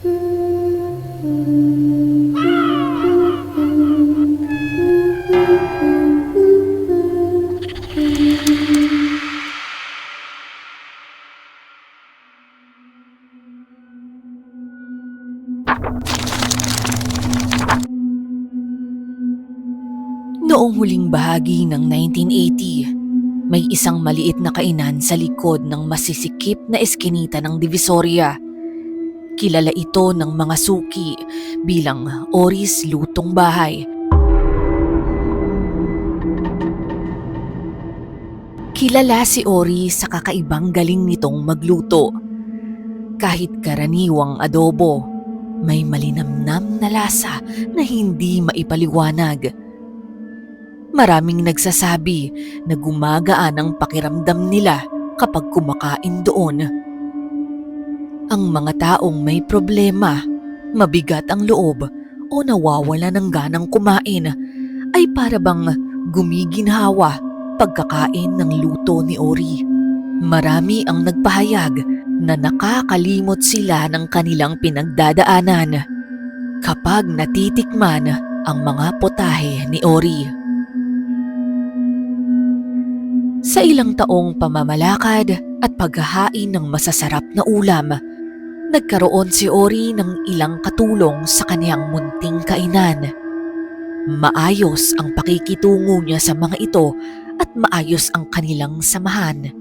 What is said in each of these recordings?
Noong huling bahagi ng 1980, may isang maliit na kainan sa likod ng masisikip na eskinita ng Divisoria. Kilala ito ng mga suki bilang Ori's Lutong Bahay. Kilala si Ori sa kakaibang galing nitong magluto. Kahit karaniwang adobo, may malinamnam na lasa na hindi maipaliwanag. Maraming nagsasabi na gumagaan ang pakiramdam nila kapag kumakain doon. Ang mga taong may problema, mabigat ang loob o nawawala ng ganang kumain ay para bang gumiginhawa pagkakain ng luto ni Ori. Marami ang nagpahayag na nakakalimot sila ng kanilang pinagdadaanan kapag natitikman ang mga potahe ni Ori. Sa ilang taong pamamalakad at paghahain ng masasarap na ulam, nagkaroon si Ori ng ilang katulong sa kaniyang munting kainan. Maayos ang pakikitungo niya sa mga ito at maayos ang kanilang samahan.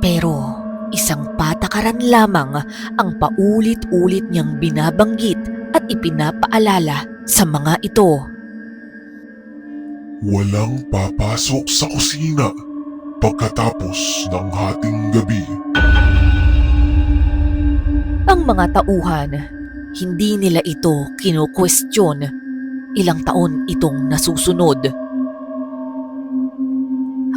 Pero isang patakaran lamang ang paulit-ulit niyang binabanggit at ipinapaalala sa mga ito. Walang papasok sa kusina pagkatapos ng hating gabi. Ang mga tauhan, hindi nila ito kinu-question. Ilang taon itong nasusunod.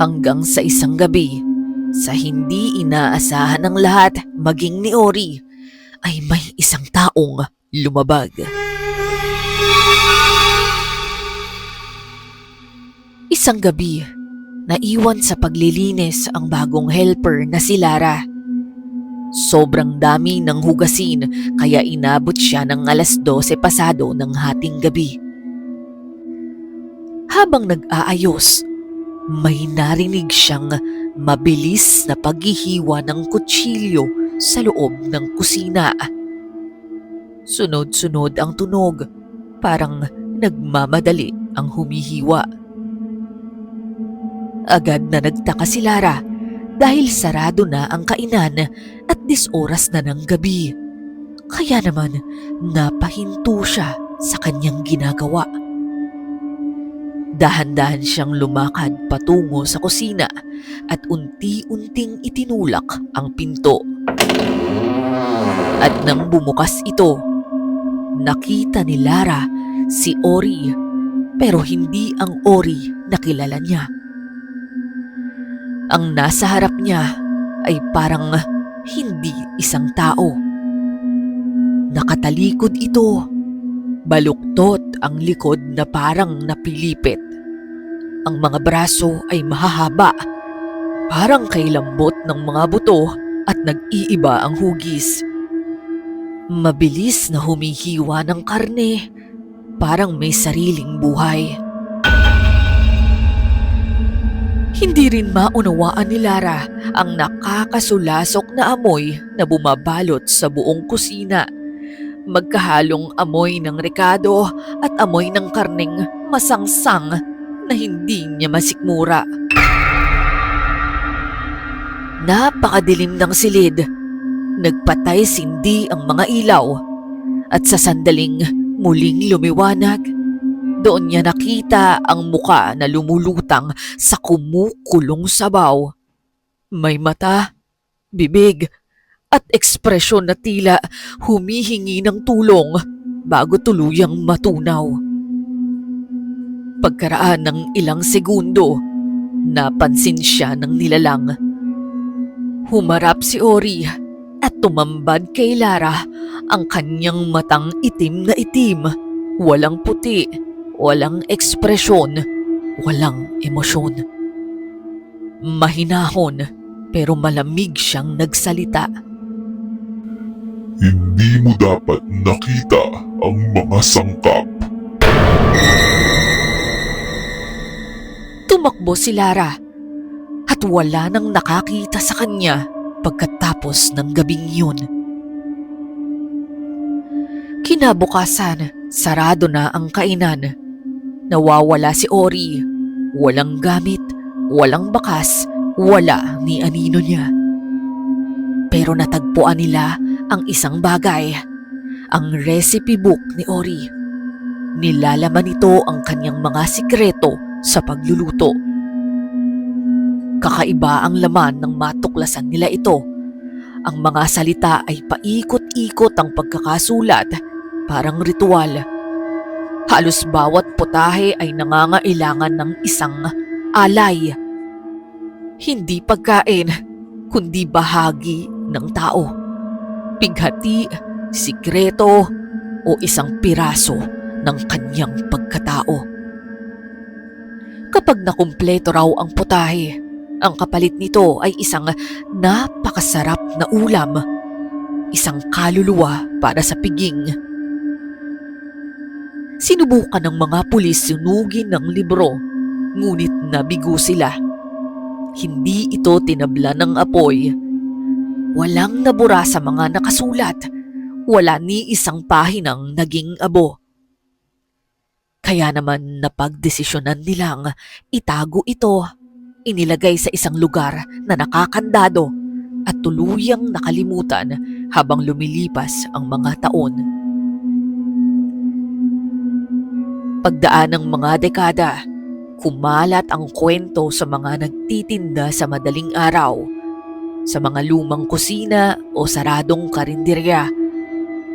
Hanggang sa isang gabi, sa hindi inaasahan ng lahat, maging ni Ori, ay may isang taong lumabag. Isang gabi, naiwan sa paglilinis ang bagong helper na si Lara. Sobrang dami ng hugasin kaya inabot siya ng 12:00 pasado ng hating gabi. Habang nag-aayos, may narinig siyang mabilis na paghihiwa ng kutsilyo sa loob ng kusina. Sunod-sunod ang tunog, parang nagmamadali ang humihiwa. Agad na nagtaka si Lara dahil sarado na ang kainan at 10 oras na ng gabi. Kaya naman napahinto siya sa kanyang ginagawa. Dahan-dahan siyang lumakad patungo sa kusina at unti-unting itinulak ang pinto. At nang bumukas ito, nakita ni Lara si Ori, pero hindi ang Ori na kilala niya. Ang nasa harap niya ay parang hindi isang tao. Nakatalikod ito, baluktot ang likod na parang napilipit. Ang mga braso ay mahahaba, parang kay lambot ng mga buto at nag-iiba ang hugis. Mabilis na humihiwa ng karne, parang may sariling buhay. Hindi rin maunawaan ni Lara ang nakakasulasok na amoy na bumabalot sa buong kusina. Magkahalong amoy ng rekado at amoy ng karneng masangsang na hindi niya masikmura. Napakadilim ng silid. Nagpatay sindi ang mga ilaw at sa sandaling muling lumiwanag, doon niya nakita ang muka na lumulutang sa kumukulong sabaw. May mata, bibig, at ekspresyon na tila humihingi ng tulong bago tuluyang matunaw. Pagkaraan ng ilang segundo, napansin siya ng nilalang. Humarap si Ori at tumambad kay Lara ang kanyang matang itim na itim, walang puti, walang ekspresyon, walang emosyon. Mahinahon pero malamig siyang nagsalita. Hindi mo dapat nakita ang mga sangkap. Tumakbo si Lara at wala nang nakakita sa kanya pagkatapos ng gabing yun. Kinabukasan, sarado na ang kainan. Nawawala si Ori. Walang gamit, walang bakas, wala ni anino niya. Pero natagpuan nila ang isang bagay, ang recipe book ni Ori. Nilalaman nito ang kanyang mga sikreto sa pagluluto. Kakaiba ang laman ng matuklasan nila ito. Ang mga salita ay paikot-ikot ang pagkakasulat, parang ritual. Halos bawat putahe ay nangangailangan ng isang alay. Hindi pagkain, kundi bahagi ng tao. Pighati, sikreto, o isang piraso ng kanyang pagkatao. Kapag nakumpleto raw ang putahe, ang kapalit nito ay isang napakasarap na ulam, isang kaluluwa para sa piging. Sinubukan ng mga pulis sunugin ng libro, ngunit nabigo sila. Hindi ito tinabla ng apoy. Walang nabura sa mga nakasulat. Wala ni isang pahinang naging abo. Kaya naman napagdesisyonan nilang itago ito, inilagay sa isang lugar na nakakandado at tuluyang nakalimutan habang lumilipas ang mga taon. Pagdaan ng mga dekada, kumalat ang kwento sa mga nagtitinda sa madaling araw, sa mga lumang kusina o saradong karinderya.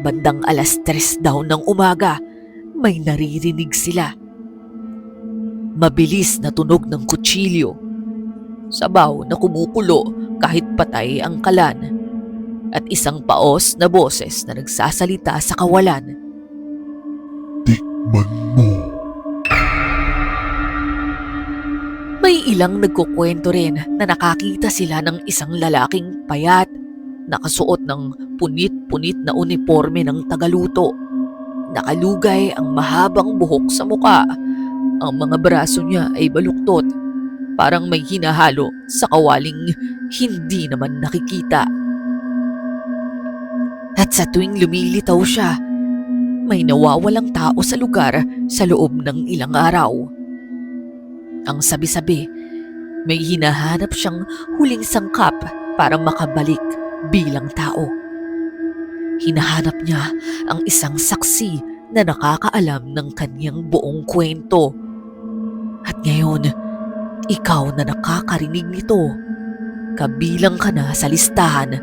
Bandang 3:00 daw ng umaga, may naririnig sila. Mabilis na tunog ng kutsilyo, sabaw na kumukulo kahit patay ang kalan, at isang paos na boses na nagsasalita sa kawalan. Tikman mo. May ilang nagkukwento rin na nakakita sila ng isang lalaking payat, nakasuot ng punit-punit na uniforme ng tagaluto. Nakalugay ang mahabang buhok sa muka. Ang mga braso niya ay baluktot, parang may hinahalo sa kawaling hindi naman nakikita. At sa tuwing lumilitaw siya, may nawawalang tao sa lugar sa loob ng ilang araw. Ang sabi-sabi, may hinahanap siyang huling sangkap para makabalik bilang tao. Hinahanap niya ang isang saksi na nakakaalam ng kanyang buong kwento. At ngayon, ikaw na nakakarinig nito, kabilang ka na sa listahan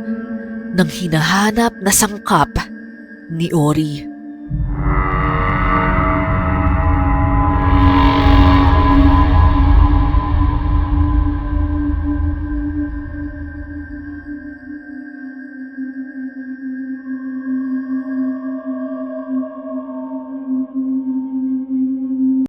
ng hinahanap na sangkap ni Ori.